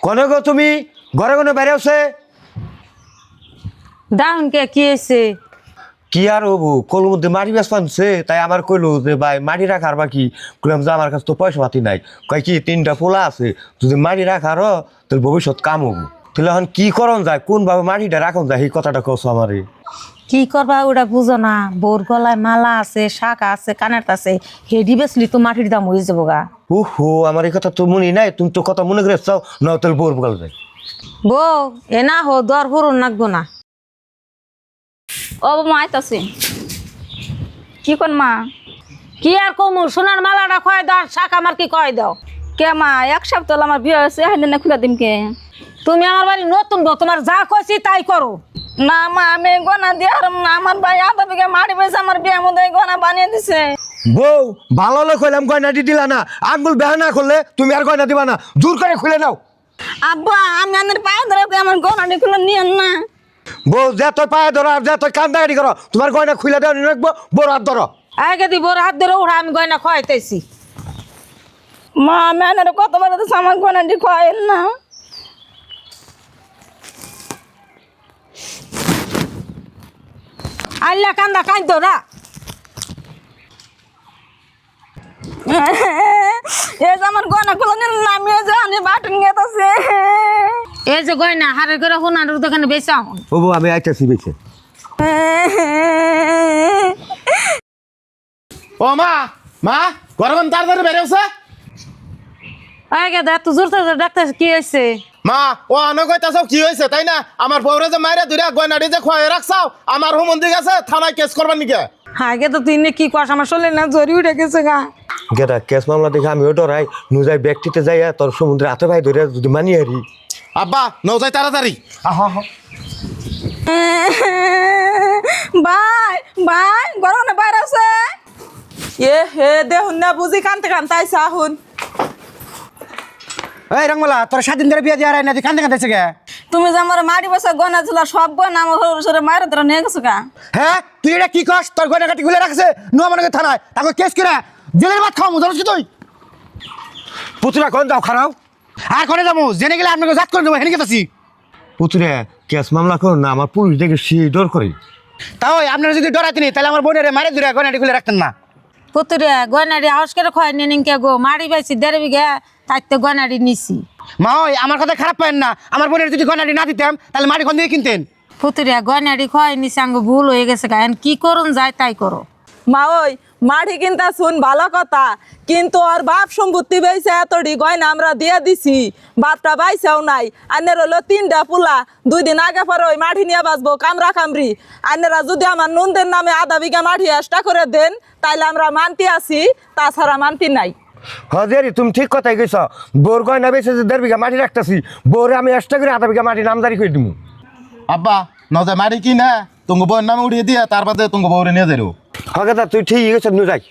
কনে গো তুমি ঘরে ঘরে বেড়ে আছে? দাউন কে কি হয়েছে? কি আর হবো, কল মধ্যে মাটি বেশ পানছে, তাই আমার কইলো যে ভাই মাটি রাখার বাকি। কইলাম যে আমার কাছে তো পয়সা পাতি নাই। কয় কি 3টা পোলা আছে, যদি মাটি রাখার তোর ভবিষ্যৎ কাম হবো। তাহলে এখন কি করন যায়, কোন ভাবে মাটিটা রাখন যায় এই কথাটা কছো আমারে। কি করবা ওটা বুঝো না? বোর গলায় মালা আছে, শাখা আছে, কানের আছে, হেডি বেসলি তো মাটির দাম হয়ে যাবো গা। ওহো, আমার এই কথা তো মনে নাই, তুমি তো কথা মনে করে চাও না, তাহলে বোর বকাল যায়। বউ এ না হো দর ভরুন নাকবো না। ও মা আইতাছে। কি কোন মা? কি আর কমু, সোনার মালাটা কয় দাও, শাখা আমার কি কয় দাও। কে মা, এক সপ্তাহ হলো আমার বিয়ে হয়েছে, হাইলে না খুলে দিম কে? তুমি আমার বাড়ি নতুন বউ, তোমার যা কইছি তাই করো। না মা, আমি গনা দিয়ে আর আমার ভাই আধা বিঘা মাটি পেয়েছে, আমার বিয়ের মধ্যে গনা বানিয়ে দিছে। বউ ভালো হলে কইলাম গয়নাটি দিলা না, আঙ্গুল বেহা না করলে তুমি আর গয়না দিবা না, জোর করে খুলে নাও। আব্বা আমি আমার পায়ে ধরে আমার গনাটি খুলে নিয়েন না। বউ যে তোর পায়ে ধরো আর যে তোর কান্দাকাটি করো, তোমার গয়না খুলে দেওয়া রাখবো, বড় হাত ধরো। আগে দি বোর হাত ধরে ওরা আমি গয়না খাওয়াইতেছি। মা আমি আনার কতবার তো আমার গনাটি খাওয়াইল না। আল্লাহ কান্দা কাঁদতো না। এই যে আমার গনা খুলে নিল না, আমি এই যে আমি বাটন গেতাছে। এই যে গয়না হারের করে সোনার দোকানে বেচা। ও বউ আমি আইতাছি বেছে। ও মা, মা গরম তাড়াতাড়ি বেরোছে। আগে দা তুই জোর ডাক্তার কি হয়েছে? মা ও অনেক কইতাছ কি হয়েছে তাই না? আমার বউরে যে মাইরা দুইটা গয়নাটি যে খোয়াই রাখছাও, আমার হুমন্দি গেছে থানায় কেস করবার নিকে। আগে তো তুই নে কি কস, আমার শরীরে না জরি উঠে গেছে গা। গেটা কেস মামলা দেখে আমি ডরাই, নুজাই ব্যক্তিতে যাইয়া তোর সমুদ্রে হাতে ভাই ধরে যদি মানি হারি। আব্বা নৌ যাই তাড়াতাড়ি। ভাই ভাই গরমে বাইরে আছে। এ হে দেখুন না বুঝি কানতে কানতে আইসা আহুন। এই রঙমালা তোর 7 দিন ধরে বিয়ে দিয়ে আর না, তুই কান্দে কান্দেছে গে? তুমি যে আমার মাটি বসে গনা ছিল সব গনা আমার সরে মায়ের ধরে নিয়ে গেছো গা। হ্যাঁ তুই এটা কি কস? তোর গয়না কাটি খুলে রাখছে নো আমাকে থানায়, তাকে কেস করে জেলের ভাত খাওয়াবো, জানিস কি তুই? পুতুরা কোন যাও খারাও? আর করে যাবো জেনে গেলে আপনাকে জাত করে দেবো, হেনে গেছি। পুতুরে কেস মামলা করো না, আমার পুলিশ দেখে সে ডর করে। তাও আপনারা যদি ডরাতেনি তাহলে আমার বোনের মারে দূরে গয়নাটি খুলে রাখতেন না। পুতুরে গয়নারি আওয়াজ করে খয় নিন কে গো, মারি পাইছি 1.5 বিঘা, তাই তো গয়নারি নিছি। মা ওই আমার কথা খারাপ পায়েন না, আমার বোনের যদি গয়নাটি না দিতাম তাহলে মাটি কোন দিকে কিনতেন? পুতুরে গয়নারি খয় নিছি, আঙ্গ ভুল হয়ে গেছে গা, এখন কি করুন যায় তাই করো। মা ওই মাটি কিনতা শুন ভালো কথা, কিন্তু ওর বাপ সম্পত্তি বেইছে এতটি গয়না আমরা দিয়ে দিছি, বাপটা বাইছেও নাই। আনের হলো 3টা পোলা, 2 দিন আগে পরে ওই মাটি নিয়ে বাঁচবো কামরা কামরি। আনেরা যদি আমার নন্দের নামে আধা বিঘা মাটি এক্সট্রা করে দেন তাইলে আমরা মানতি আছি, তাছাড়া মানতি নাই। হজারি তুমি ঠিক কথাই কইছ, বোর গয়না বেঁচে যে 1.5 বিঘা মাটি রাখতেছি, বোরে আমি এক্সট্রা করে আধা বিঘা মাটি নামজারি করে দিব। আব্বা নৌ যাই মারি কি না তোমার বউয়ের নামে উঠিয়ে দিয়ে তার বাদে তোমার বউরে নিয়ে যাইরো। হগে তুই ঠিক গেছ, নু যাই।